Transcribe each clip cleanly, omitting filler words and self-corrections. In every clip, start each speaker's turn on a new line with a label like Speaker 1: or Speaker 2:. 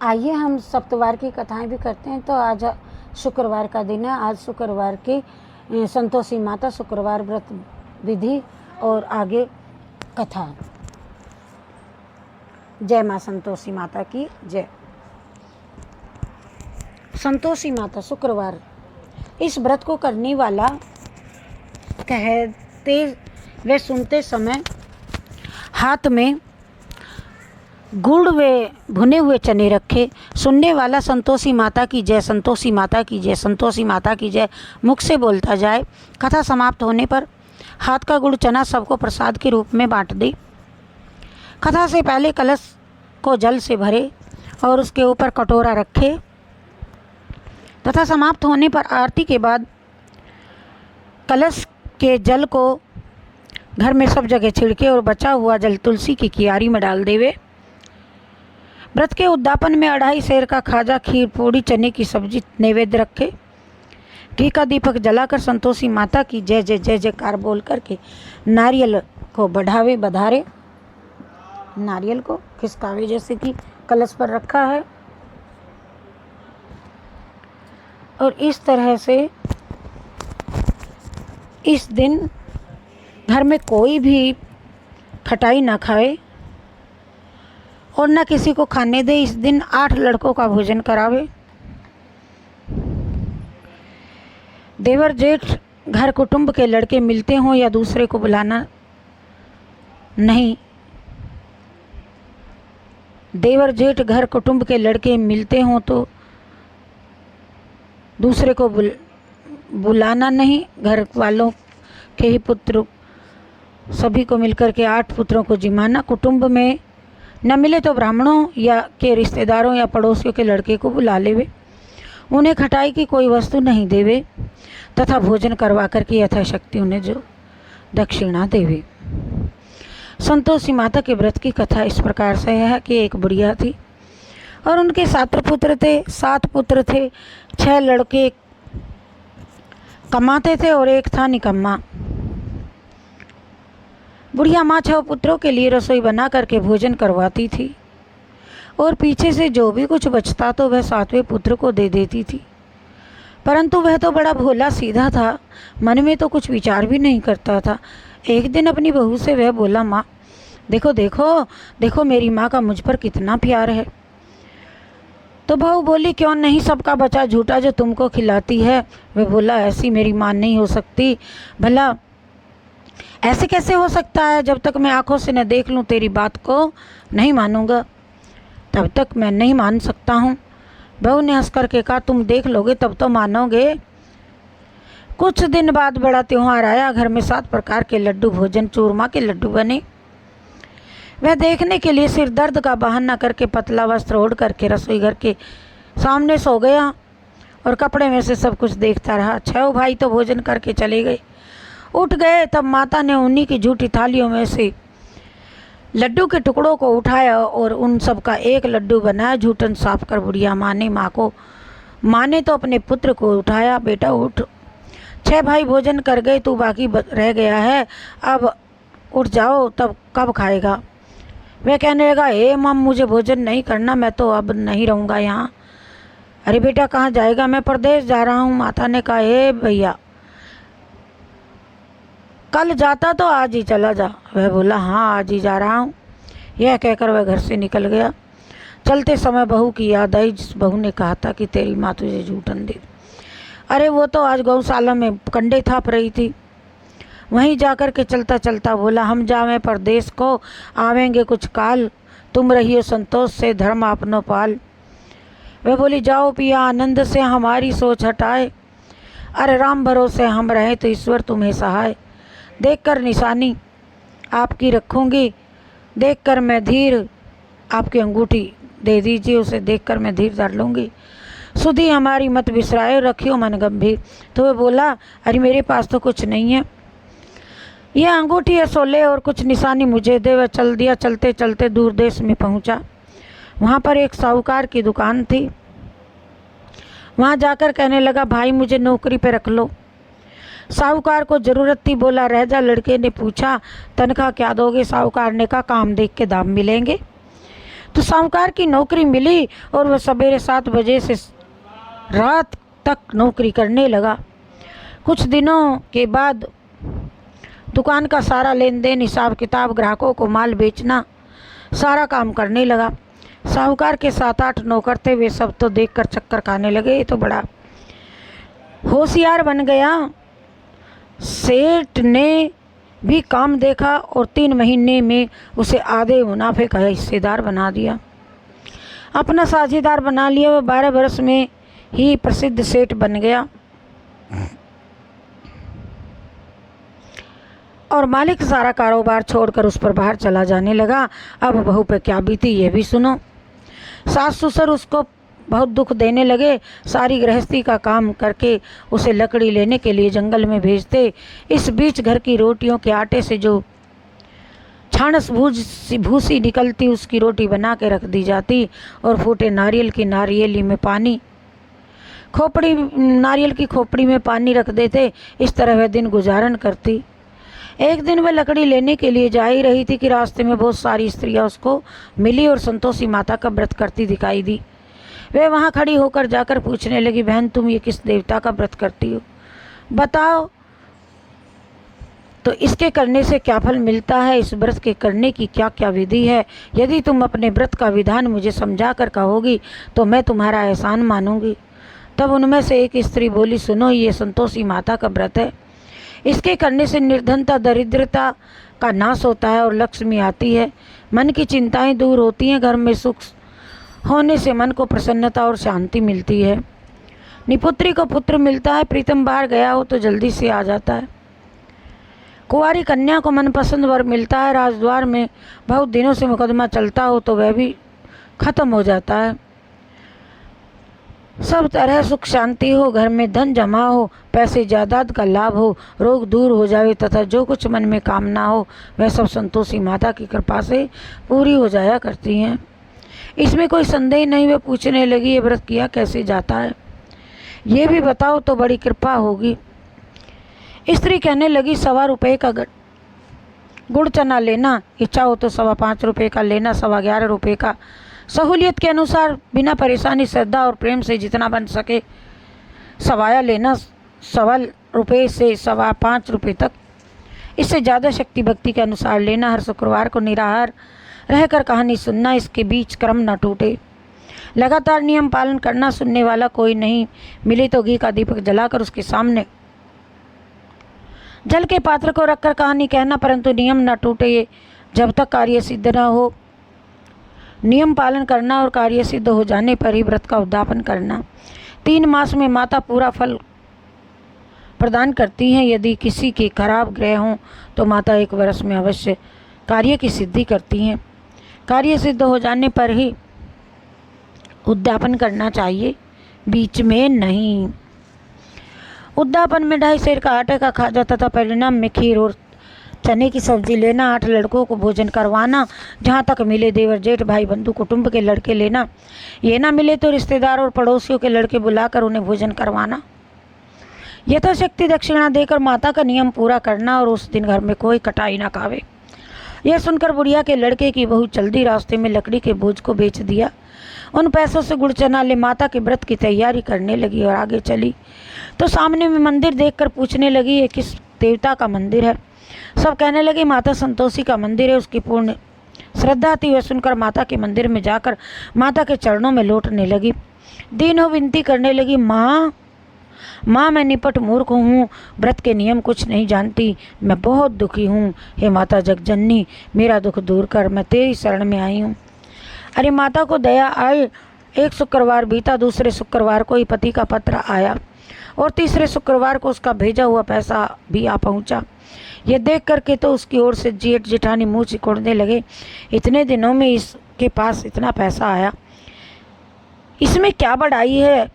Speaker 1: आइए हम सप्तवार की कथाएं भी करते हैं। तो आज शुक्रवार का दिन है। आज शुक्रवार की संतोषी माता शुक्रवार व्रत विधि और आगे कथा। जय माँ संतोषी माता की जय। संतोषी माता शुक्रवार, इस व्रत को करने वाला कहते वे सुनते समय हाथ में गुड़ वे भुने हुए चने रखे। सुनने वाला संतोषी माता की जय, संतोषी माता की जय, संतोषी माता की जय मुख से बोलता जाए। कथा समाप्त होने पर हाथ का गुड़ चना सबको प्रसाद के रूप में बांट दे। कथा से पहले कलश को जल से भरे और उसके ऊपर कटोरा रखे तथा समाप्त होने पर आरती के बाद कलश के जल को घर में सब जगह छिड़के और बचा हुआ जल तुलसी की कियारी में डाल देवे। व्रत के उद्यापन में 2.5 सेर का खाजा, खीर, पूड़ी, चने की सब्जी नैवेद्य रखे। घी का दीपक जलाकर संतोषी माता की जय जय जय जयकार बोल करके नारियल को बढ़ावे बधारे, नारियल को खिसकावे जैसे कि कलश पर रखा है। और इस तरह से इस दिन घर में कोई भी खटाई ना खाए और न किसी को खाने दे। इस दिन 8 लड़कों का भोजन करावे। देवर जेठ घर कुटुंब के लड़के मिलते हों या दूसरे को बुलाना नहीं। देवर जेठ घर कुटुंब के लड़के मिलते हों तो दूसरे को बुलाना नहीं। घर वालों के ही पुत्र सभी को मिलकर के 8 पुत्रों को जिमाना। कुटुंब में न मिले तो ब्राह्मणों या के रिश्तेदारों या पड़ोसियों के लड़के को बुला लेवे। उन्हें खटाई की कोई वस्तु नहीं देवे तथा भोजन करवा करके यथाशक्ति उन्हें जो दक्षिणा देवे। संतोषी माता के व्रत की कथा इस प्रकार से है कि एक बुढ़िया थी और उनके 7 पुत्र थे। 7 पुत्र थे, 6 लड़के कमाते थे और एक था निकम्मा। बुढ़िया माँ 6 पुत्रों के लिए रसोई बना करके भोजन करवाती थी और पीछे से जो भी कुछ बचता तो वह 7वें पुत्र को दे देती थी। परंतु वह तो बड़ा भोला सीधा था, मन में तो कुछ विचार भी नहीं करता था। एक दिन अपनी बहू से वह बोला, माँ देखो देखो देखो मेरी माँ का मुझ पर कितना प्यार है। तो बहू बोली, क्यों नहीं, सबका बचा झूठा जो तुमको खिलाती है। वह बोला, ऐसी मेरी माँ नहीं हो सकती। भला ऐसे कैसे हो सकता है? जब तक मैं आंखों से न देख लूँ तेरी बात को नहीं मानूंगा, तब तक मैं नहीं मान सकता हूँ। बहू ने हंस करके कहा, तुम देख लोगे तब तो मानोगे। कुछ दिन बाद बड़ा त्योहार आया। घर में 7 प्रकार के लड्डू, भोजन चूरमा के लड्डू बने। वह देखने के लिए सिर दर्द का बहाना करके पतला वस्त्र ओढ़ करके रसोई घर के सामने सो गया और कपड़े में से सब कुछ देखता रहा। 6 भाई तो भोजन करके चले गए। उठ गए तब माता ने उन्हीं की झूठी थालियों में से लड्डू के टुकड़ों को उठाया और उन सब का एक लड्डू बनाया। झूठन साफ कर बुढ़िया माँ ने तो अपने पुत्र को उठाया, बेटा उठ, 6 भाई भोजन कर गए, तू बाकी रह गया है, अब उठ जाओ, तब कब खाएगा? वह कहने लगा, हे माँ मुझे भोजन नहीं करना, मैं तो अब नहीं रहूँगा यहाँ। अरे बेटा कहाँ जाएगा? मैं परदेश जा रहा हूँ। माता ने कहा, हे भैया कल जाता तो आज ही चला जा। वह बोला, हाँ आज ही जा रहा हूँ। यह कहकर वह घर से निकल गया। चलते समय बहू की याद आई, जिस बहू ने कहा था कि तेरी माँ तुझे झूठन दे। अरे वो तो आज गौशाला में कंडे थाप रही थी। वहीं जाकर के चलता चलता बोला, हम जावें परदेश को, आवेंगे कुछ काल, तुम रहियो संतोष से धर्म अपनो पाल। वह बोली, जाओ पिया आनंद से हमारी सोच हटाए, अरे राम भरोसे हम रहें तो ईश्वर तुम्हें सहाय। देखकर निशानी आपकी रखूँगी, देखकर मैं धीर आपकी अंगूठी दे दीजिए, उसे देखकर मैं धीर धर लूँगी। सुधी हमारी मत बिसराए, रखियो मन गंभीर। तो वह बोला, अरे मेरे पास तो कुछ नहीं है, यह अंगूठी है सो ले और कुछ निशानी मुझे दे। वह चल दिया। चलते चलते दूर देश में पहुँचा। वहाँ पर एक साहूकार की दुकान थी। वहाँ जाकर कहने लगा, भाई मुझे नौकरी पे रख लो। साहूकार को ज़रूरत थी, बोला रह जा। लड़के ने पूछा, तनख्वाह क्या दोगे? साहूकार ने कहा, काम देख के दाम मिलेंगे। तो साहूकार की नौकरी मिली और वह सवेरे 7 बजे से रात तक नौकरी करने लगा। कुछ दिनों के बाद दुकान का सारा लेन देन, हिसाब किताब, ग्राहकों को माल बेचना, सारा काम करने लगा। साहूकार के 7-8 नौकर थे, वे सब तो देखकर चक्कर खाने लगे, ये तो बड़ा होशियार बन गया। सेठ ने भी काम देखा और 3 महीने में उसे आधे मुनाफे का हिस्सेदार बना दिया, अपना साझेदार बना लिया। वह 12 वर्ष में ही प्रसिद्ध सेठ बन गया और मालिक सारा कारोबार छोड़कर उस पर बाहर चला जाने लगा। अब बहू पे क्या बीती ये भी सुनो। सास ससुर उसको बहुत दुख देने लगे। सारी गृहस्थी का काम करके उसे लकड़ी लेने के लिए जंगल में भेजते। इस बीच घर की रोटियों के आटे से जो छानस भूसी निकलती, उसकी रोटी बना के रख दी जाती और फूटे नारियल की नारियली में पानी, नारियल की खोपड़ी में पानी रख देते। इस तरह वह दिन गुजारन करती। एक दिन वह लकड़ी लेने के लिए जा ही रही थी कि रास्ते में बहुत सारी स्त्रियां उसको मिली और संतोषी माता का व्रत करती दिखाई दी। वे वहां खड़ी होकर जाकर पूछने लगी, बहन तुम ये किस देवता का व्रत करती हो, बताओ तो इसके करने से क्या फल मिलता है, इस व्रत के करने की क्या क्या विधि है। यदि तुम अपने व्रत का विधान मुझे समझा कर कहोगी तो मैं तुम्हारा एहसान मानूंगी। तब उनमें से एक स्त्री बोली, सुनो ये संतोषी माता का व्रत है, इसके करने से निर्धनता दरिद्रता का नाश होता है और लक्ष्मी आती है, मन की चिंताएं दूर होती हैं, घर में सुख होने से मन को प्रसन्नता और शांति मिलती है, निपुत्री को पुत्र मिलता है, प्रीतम बाहर गया हो तो जल्दी से आ जाता है, कुंवारी कन्या को मनपसंद वर मिलता है, राजद्वार में बहुत दिनों से मुकदमा चलता हो तो वह भी खत्म हो जाता है, सब तरह सुख शांति हो, घर में धन जमा हो, पैसे जायदाद का लाभ हो, रोग दूर हो जाए तथा जो कुछ मन में कामना हो वह सब संतोषी माता की कृपा से पूरी हो जाया करती हैं। इसमें कोई संदेह नहीं। वह पूछने लगी, ये व्रत किया कैसे जाता है, ये भी बताओ तो बड़ी कृपा होगी। स्त्री कहने लगी, 1.25 रुपये का गुड़ चना लेना, इच्छा हो तो 5.25 रुपये का लेना, 11.25 रुपये का, सहूलियत के अनुसार बिना परेशानी श्रद्धा और प्रेम से जितना बन सके सवाया लेना, 1.25 रुपये से 5.25 रुपये तक, इससे ज़्यादा शक्ति भक्ति के अनुसार लेना। हर शुक्रवार को निराहार रहकर कहानी सुनना, इसके बीच क्रम न टूटे, लगातार नियम पालन करना, सुनने वाला कोई नहीं मिले तो घी का दीपक जलाकर उसके सामने जल के पात्र को रखकर कहानी कहना, परंतु नियम न टूटे जब तक कार्य सिद्ध न हो। नियम पालन करना और कार्य सिद्ध हो जाने पर ही व्रत का उद्यापन करना। 3 मास में माता पूरा फल प्रदान करती हैं। यदि किसी के खराब ग्रह हों तो माता 1 वर्ष में अवश्य कार्य की सिद्धि करती हैं। कार्य सिद्ध हो जाने पर ही उद्यापन करना चाहिए, बीच में नहीं। उद्यापन में 2.5 सेर का आटे का खाजा तथा परिणाम में खीर और चने की सब्जी लेना, 8 लड़कों को भोजन करवाना, जहाँ तक मिले देवर जेठ भाई बंधु कुटुंब के लड़के लेना, ये ना मिले तो रिश्तेदार और पड़ोसियों के लड़के बुलाकर उन्हें भोजन करवाना, यथाशक्ति दक्षिणा देकर माता का नियम पूरा करना और उस दिन घर में कोई कटाई ना खावे। यह सुनकर बुढ़िया के लड़के की बहू जल्दी रास्ते में लकड़ी के बोझ को बेच दिया, उन पैसों से गुड़ चना ले माता के व्रत की तैयारी करने लगी और आगे चली तो सामने में मंदिर देखकर पूछने लगी, ये किस देवता का मंदिर है। सब कहने लगे, माता संतोषी का मंदिर है, उसकी पूर्ण श्रद्धा थी। वह सुनकर माता के मंदिर में जाकर माता के चरणों में लौटने लगी, दीनों विनती करने लगी, माँ मैं निपट मूर्ख हूँ, व्रत के नियम कुछ नहीं जानती, मैं बहुत दुखी हूँ, हे माता जगजननी मेरा दुख दूर कर, मैं तेरी शरण में आई हूँ। अरे माता को दया आई। एक शुक्रवार बीता, दूसरे शुक्रवार को ही पति का पत्र आया और तीसरे शुक्रवार को उसका भेजा हुआ पैसा भी आ पहुँचा। यह देख करके तो उसकी ओर से जेठ जेठानी मुँह सिकोड़ने लगे, इतने दिनों में इसके पास इतना पैसा आया, इसमें क्या बढ़ाई है।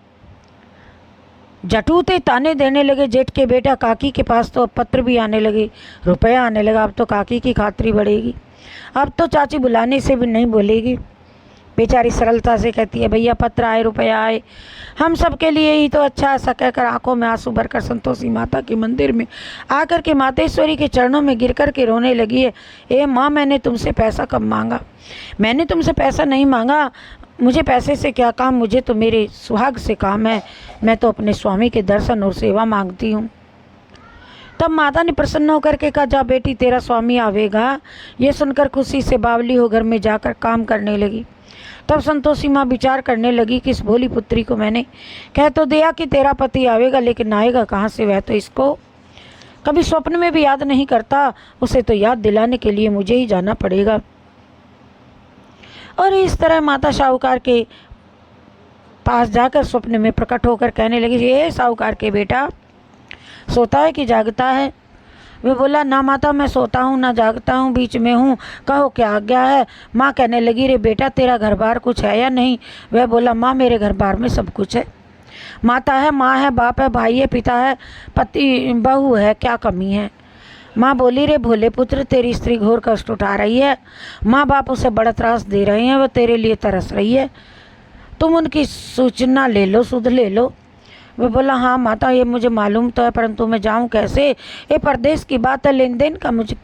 Speaker 1: जटूते ताने देने लगे जेठ के बेटा, काकी के पास तो अब पत्र भी आने लगे, रुपया आने लगा, अब तो काकी की खातिरी बढ़ेगी, अब तो चाची बुलाने से भी नहीं बोलेगी। बेचारी सरलता से कहती है, भैया पत्र आए, रुपया आए, हम सब के लिए ही तो अच्छा। ऐसा कहकर आंखों में आंसू भरकर संतोषी माता के मंदिर में आकर के मातेश्वरी के चरणों में गिर कर के रोने लगी है। ए माँ, मैंने तुमसे पैसा कब मांगा? मैंने तुमसे पैसा नहीं मांगा। मुझे पैसे से क्या काम, मुझे तो मेरे सुहाग से काम है। मैं तो अपने स्वामी के दर्शन और सेवा मांगती हूँ। तब माता ने प्रसन्न होकर के कहा, जा बेटी, तेरा स्वामी आवेगा। ये सुनकर खुशी से बावली हो घर में जाकर काम करने लगी। तब संतोषी माँ विचार करने लगी कि इस भोली पुत्री को मैंने कह तो दिया कि तेरा पति आवेगा, लेकिन आएगा कहाँ से? वह तो इसको कभी स्वप्न में भी याद नहीं करता। उसे तो याद दिलाने के लिए मुझे ही जाना पड़ेगा। और इस तरह माता साहूकार के पास जाकर स्वप्न में प्रकट होकर कहने लगी, ये साहूकार के बेटा, सोता है कि जागता है? वह बोला, ना माता, मैं सोता हूँ ना जागता हूँ, बीच में हूँ, कहो क्या आज्ञा है? माँ कहने लगी, रे बेटा, तेरा घर बार कुछ है या नहीं? वह बोला, माँ मेरे घर बार में सब कुछ है। माता है, माँ है, बाप है, भाई है, पिता है, पति बहू है, क्या कमी है? माँ बोली, रे भोले पुत्र, तेरी स्त्री घोर कष्ट उठा रही है। माँ बाप उसे बड़ा त्रास दे रहे हैं, वह तेरे लिए तरस रही है। तुम उनकी सूचना ले लो, सुध ले लो। वह बोला, हाँ माता, ये मुझे मालूम तो है, परंतु मैं जाऊँ कैसे? ये परदेश की बात है, लेन देन का मुझे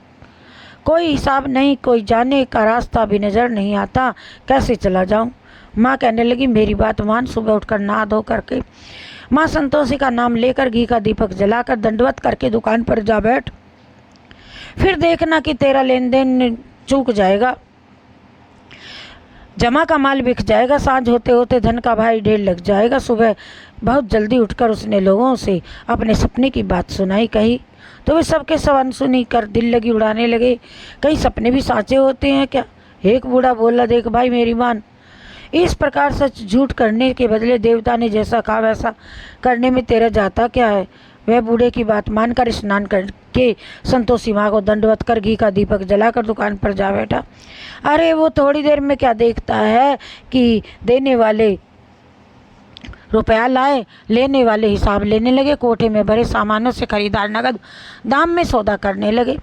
Speaker 1: कोई हिसाब नहीं, कोई जाने का रास्ता भी नज़र नहीं आता, कैसे चला जाऊँ? माँ कहने लगी, मेरी बात मान, सुबह उठकर नहा धो करके माँ संतोषी का नाम लेकर घी का दीपक जलाकर दंडवत करके दुकान पर जा बैठ। फिर देखना कि तेरा लेन देन चूक जाएगा, जमा का माल बिक जाएगा, सांझ होते होते धन का भारी ढेर लग जाएगा। सुबह बहुत जल्दी उठकर उसने लोगों से अपने सपने की बात सुनाई, कही तो वे सबके सब अनसुनी कर दिल लगी उड़ाने लगे। कई सपने भी साँचे होते हैं क्या? एक बूढ़ा बोला, देख भाई मेरी मान, इस प्रकार सच झूठ करने के बदले देवता ने जैसा कहा वैसा करने में तेरा जाता क्या है? वह बूढ़े की बात मानकर स्नान करके संतोषी माँ को दंडवत कर घी का दीपक जलाकर दुकान पर जा बैठा। अरे वो थोड़ी देर में क्या देखता है कि देने वाले रुपया लाए, लेने वाले हिसाब लेने लगे। कोठे में भरे सामानों से खरीदार नगद दाम में सौदा करने लगे।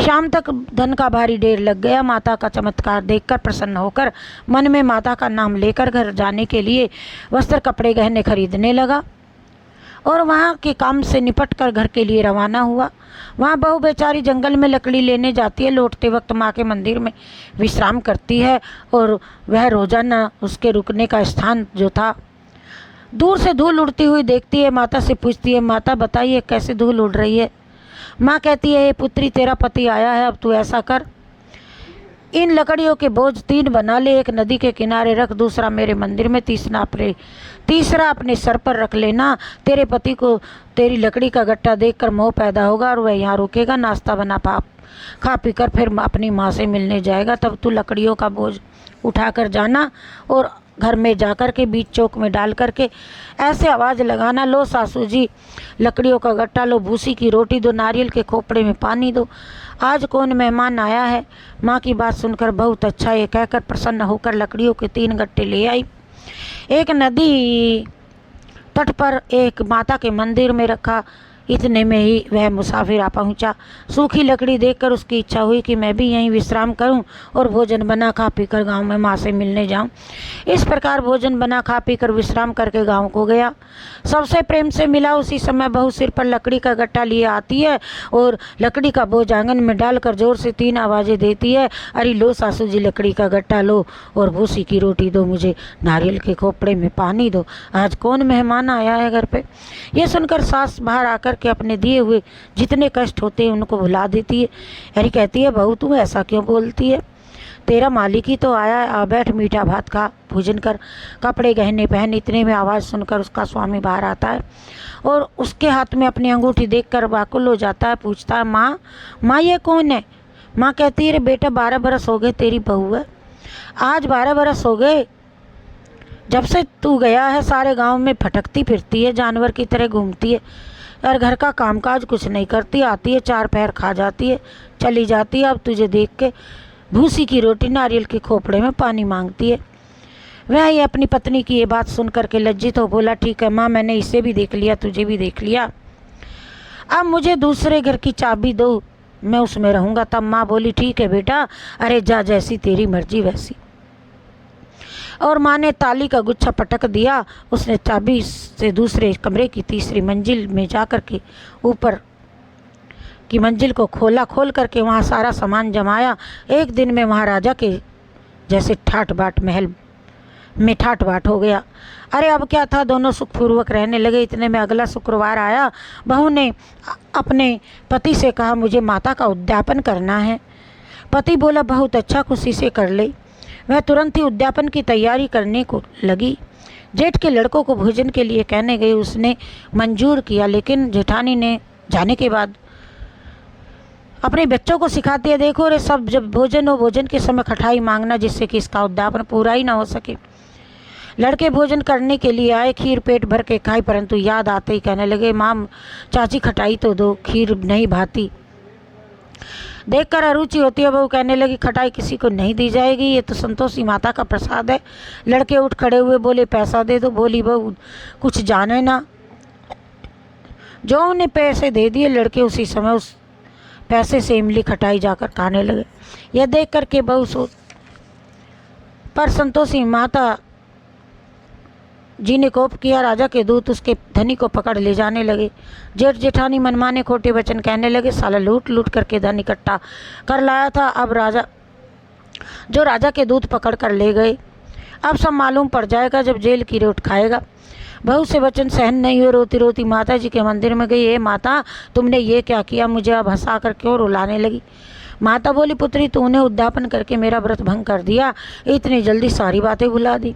Speaker 1: शाम तक धन का भारी ढेर लग गया। माता का चमत्कार देखकर प्रसन्न होकर मन में माता का नाम लेकर घर जाने के लिए वस्त्र, कपड़े, गहने खरीदने लगा और वहाँ के काम से निपट कर घर के लिए रवाना हुआ। वहाँ बहू बेचारी जंगल में लकड़ी लेने जाती है। लौटते वक्त माँ के मंदिर में विश्राम करती है और वह रोजाना उसके रुकने का स्थान जो था, दूर से धूल उड़ती हुई देखती है। माता से पूछती है, माता बताइए कैसे धूल उड़ रही है? माँ कहती है, हे पुत्री, तेरा पति आया है, अब तू ऐसा कर, इन लकड़ियों के बोझ 3 बना ले, एक नदी के किनारे रख, दूसरा मेरे मंदिर में, तीसरा अपने सर पर रख लेना। तेरे पति को तेरी लकड़ी का गट्टा देखकर मोह पैदा होगा और वह यहाँ रुकेगा, नाश्ता बना खा पी कर फिर अपनी माँ से मिलने जाएगा। तब तू लकड़ियों का बोझ उठा कर जाना और घर में जाकर के बीच चौक में डाल करके ऐसे आवाज़ लगाना, लो सासू जी लकड़ियों का गट्टा लो, भूसी की रोटी दो, नारियल के खोपड़े में पानी दो, आज कौन मेहमान आया है। माँ की बात सुनकर बहुत अच्छा ये कहकर प्रसन्न होकर लकड़ियों के 3 गट्टे ले आई। एक नदी तट पर एक माता के मंदिर में रखा। इतने में ही वह मुसाफिर आ पहुंचा। सूखी लकड़ी देखकर उसकी इच्छा हुई कि मैं भी यहीं विश्राम करूं और भोजन बना खा पीकर गांव में माँ से मिलने जाऊं। इस प्रकार भोजन बना खा पीकर विश्राम करके गांव को गया। सबसे प्रेम से मिला। उसी समय बहू सिर पर लकड़ी का गट्टा लिए आती है और लकड़ी का बोझ आंगन में डालकर जोर से 3 आवाज़ें देती है, अरे लो सासू जी लकड़ी का गट्टा लो और भूसी की रोटी दो, मुझे नारियल के खोपड़े में पानी दो, आज कौन मेहमान आया है घर पे। ये सुनकर सास बाहर आकर के अपने दिए हुए जितने कष्ट होते हैं उनको भुला देती है। अरे कहती है, बहू तू ऐसा क्यों बोलती है, तेरा मालिक ही तो आया है, आ बैठ, मीठा भात खा, भोजन कर, कपड़े गहने पहन। इतने में आवाज़ सुनकर उसका स्वामी बाहर आता है और उसके हाथ में अपनी अंगूठी देखकर व्याकुल हो जाता है। पूछता है, माँ ये कौन है? माँ कहती है, रे बेटा 12 बरस हो गए तेरी बहू है, आज 12 बरस हो गए जब से तू गया है, सारे गांव में भटकती फिरती है, जानवर की तरह घूमती है और घर का कामकाज कुछ नहीं करती, आती है 4 पैर खा जाती है, चली जाती है। अब तुझे देख के भूसी की रोटी, नारियल के खोपड़े में पानी मांगती है। वह ये अपनी पत्नी की ये बात सुन करके लज्जित हो बोला, ठीक है माँ, मैंने इसे भी देख लिया, तुझे भी देख लिया, अब मुझे दूसरे घर की चाबी दो, मैं उसमें रहूँगा। तब माँ बोली, ठीक है बेटा, अरे जा, जैसी तेरी मर्जी वैसी। और माँ ने ताली का गुच्छा पटक दिया। उसने चाबी से दूसरे कमरे की तीसरी मंजिल में जाकर के ऊपर की मंजिल को खोल करके वहाँ सारा सामान जमाया। एक दिन में महाराजा के जैसे ठाट बाट महल में ठाट बाट हो गया। अरे अब क्या था, दोनों सुखपूर्वक रहने लगे। इतने में अगला शुक्रवार आया। बहू ने अपने पति से कहा, मुझे माता का उद्यापन करना है। पति बोला, बहुत अच्छा, खुशी से कर ले। वह तुरंत ही उद्यापन की तैयारी करने को लगी। जेठ के लड़कों को भोजन के लिए कहने गई। उसने मंजूर किया, लेकिन जेठानी ने जाने के बाद अपने बच्चों को सिखाती है, देखो रे सब, जब भोजन हो भोजन के समय खटाई मांगना, जिससे कि इसका उद्यापन पूरा ही ना हो सके। लड़के भोजन करने के लिए आए, खीर पेट भर के खाई, परंतु याद आते ही कहने लगे, माँ चाची खटाई तो दो, खीर नहीं भाती। देखकर अरुचि होती है। बहू कहने लगी, खटाई किसी को नहीं दी जाएगी, ये तो संतोषी माता का प्रसाद है। लड़के उठ खड़े हुए, बोले, पैसा दे दो। बोली बहू, कुछ जाने ना। जो उन्हें पैसे दे दिए, लड़के उसी समय उस पैसे से इमली खटाई जाकर खाने लगे। यह देख करके बहू पर संतोषी माता जी ने कोप किया। राजा के दूत उसके धनी को पकड़ ले जाने लगे। जेठ जेठानी मनमाने खोटे वचन कहने लगे, साला लूट लूट करके धन इकट्ठा कर लाया था, अब राजा के दूत पकड़ कर ले गए। अब सब मालूम पड़ जाएगा जब जेल की रोट खाएगा। बहू से वचन सहन नहीं हो, रोती रोती माता जी के मंदिर में गई। माता, तुमने ये क्या किया, मुझे अब हंसा कर क्यों रुलाने लगी। माता बोली, पुत्री, तूने उद्यापन करके मेरा व्रत भंग कर दिया, इतनी जल्दी सारी बातें भुला दी।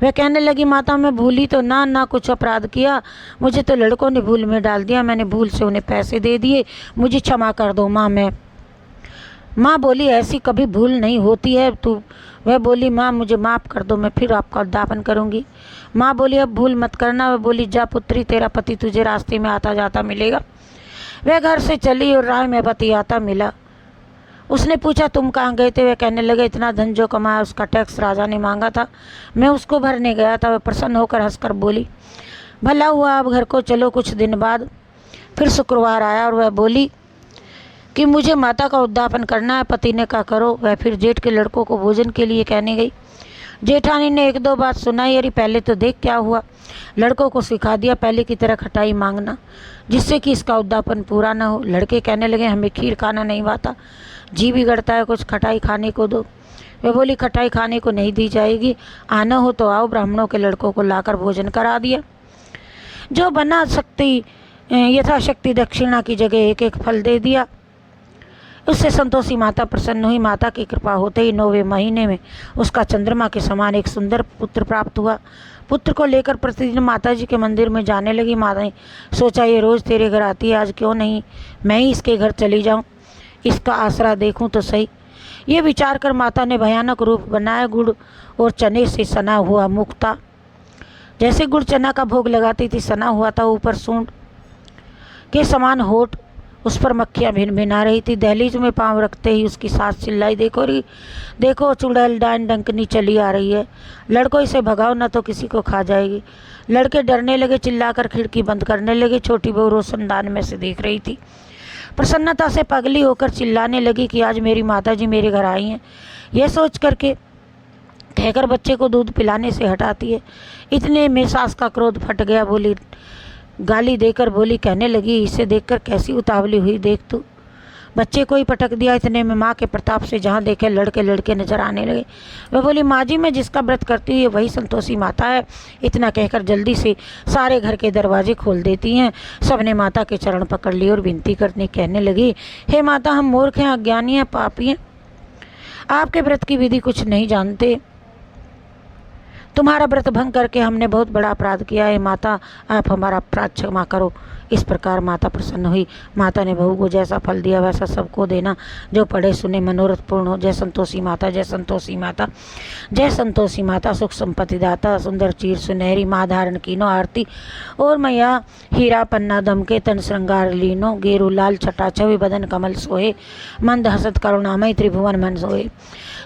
Speaker 1: वह कहने लगी, माता, मैं भूली तो ना कुछ अपराध किया, मुझे तो लड़कों ने भूल में डाल दिया, मैंने भूल से उन्हें पैसे दे दिए, मुझे क्षमा कर दो माँ। माँ बोली, ऐसी कभी भूल नहीं होती है तू। वह बोली, माँ मुझे माफ़ कर दो, मैं फिर आपका उद्यापन करूँगी। माँ बोली, अब भूल मत करना। वह बोली, जा पुत्री, तेरा पति तुझे रास्ते में आता जाता मिलेगा। वह घर से चली और राह में पति आता मिला। उसने पूछा, तुम कहाँ गए थे। वह कहने लगे, इतना धन जो कमाया उसका टैक्स राजा ने मांगा था, मैं उसको भरने गया था। वह प्रसन्न होकर हंसकर बोली, भला हुआ, अब घर को चलो। कुछ दिन बाद फिर शुक्रवार आया और वह बोली कि मुझे माता का उद्यापन करना है। पति ने कहा, करो। वह फिर जेठ के लड़कों को भोजन के लिए कहने गई। जेठानी ने एक दो बात सुनाई। अरे पहले तो देख क्या हुआ। लड़कों को सिखा दिया पहले की तरह खटाई मांगना, जिससे कि इसका उद्यापन पूरा ना हो। लड़के कहने लगे, हमें खीर खाना नहीं आता, जी बिगड़ता है, कुछ खटाई खाने को दो। वे बोली, खटाई खाने को नहीं दी जाएगी, आना हो तो आओ। ब्राह्मणों के लड़कों को लाकर भोजन करा दिया। जो बना शक्ति यथाशक्ति दक्षिणा की जगह एक एक फल दे दिया। उससे संतोषी माता प्रसन्न हुई। माता की कृपा होते ही 9वें महीने में उसका चंद्रमा के समान एक सुंदर पुत्र प्राप्त हुआ। पुत्र को लेकर प्रतिदिन माता जी के मंदिर में जाने लगी। माता ने सोचा, ये रोज़ तेरे घर आती है, आज क्यों नहीं मैं ही इसके घर चली जाऊं, इसका आसरा देखूं तो सही। ये विचार कर माता ने भयानक रूप बनाया। गुड़ और चने से सना हुआ मुक्ता, जैसे गुड़ चना का भोग लगाती थी, सना हुआ था, ऊपर सूंड के समान होठ, उस पर मक्खियाँ भिन भिना रही थी। दहलीज में पांव रखते ही उसकी सास चिल्लाई, देखो री देखो, चुड़ैल डाइन डंकनी चली आ रही है, लड़कों इसे भगाओ न तो किसी को खा जाएगी। लड़के डरने लगे, चिल्लाकर खिड़की बंद करने लगे। छोटी बहू रोशनदान में से देख रही थी। प्रसन्नता से पगली होकर चिल्लाने लगी कि आज मेरी माता जी मेरे घर आई हैं। यह सोच करके कहकर बच्चे को दूध पिलाने से हटाती है। इतने में सास का क्रोध फट गया। बोली, गाली देकर बोली, कहने लगी, इसे देखकर कैसी उतावली हुई, देख तू। बच्चे को ही पटक दिया। इतने में माँ के प्रताप से जहाँ देखे लड़के लड़के नजर आने लगे। वह बोली, माँ जी, मैं जिसका व्रत करती हूँ वही संतोषी माता है। इतना कहकर जल्दी से सारे घर के दरवाजे खोल देती हैं। सबने माता के चरण पकड़ लिए और विनती करने कहने लगी, हे माता, हम मूर्ख हैं, अज्ञानी हैं, पापी हैं, आपके व्रत की विधि कुछ नहीं जानते। तुम्हारा व्रत भंग करके हमने बहुत बड़ा अपराध किया है। माता, आप हमारा अपराध क्षमा करो। इस प्रकार माता प्रसन्न हुई। माता ने बहू को जैसा फल दिया वैसा सबको देना, जो पढ़े सुने मनोरथ पूर्ण हो। जय संतोषी माता, जय संतोषी माता, जय संतोषी माता, सुख संपत्ति दाता, सुंदर चीर सुनहरी माँ धारण कीनो आरती। और मैया हीरा पन्ना दमके तन श्रृंगार लीनो, गेरू लाल छटा छवि बदन कमल सोहे, मंद हसत करुणामय त्रिभुवन मन सोहे।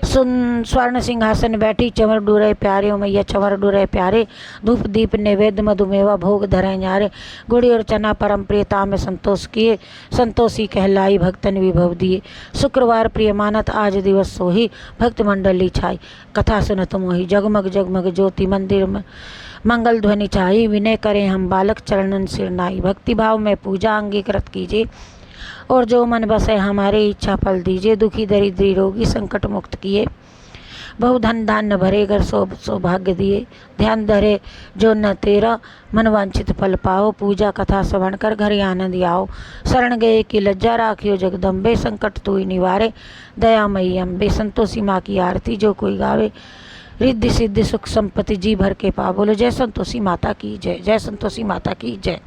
Speaker 1: सुन स्वर्ण सिंहासन बैठी, चंवर डूरे प्यारे, मैया चंवर डूरे प्यारे, धूप दीप नैवेद्य मधुमेवा भोग धरे न्यारे। गुड़ी और चना अपना परम प्रियता में संतोष किए, संतोषी कहलाई भक्तन विभव दिए। शुक्रवार प्रिय मानत आज दिवस सोही, भक्त मंडली छाई कथा सुनत मोही। जगमग जगमग ज्योति मंदिर में मंगल ध्वनि छाई, विनय करें हम बालक चरणन सिर नाई। भक्ति भाव में पूजा अंगीकृत कीजिए, और जो मन बसे हमारे इच्छा फल दीजिए। दुखी दरिद्री रोगी संकट मुक्त किए, बहुधन धान्य भरे घर सौभाग्य दिए। ध्यान धरे जो न तेरा, मन वांछित फल पाओ। पूजा कथा श्रवण कर घर आनंद आओ। शरण गए की लज्जा राखियो जगदम्बे, संकट तू ही निवारे दयामयी अम्बे। संतोषी माँ की आरती जो कोई गावे, रिद्धि सिद्धि सुख संपत्ति जी भर के पा। बोलो जय संतोषी माता की जय, जय संतोषी माता की जय।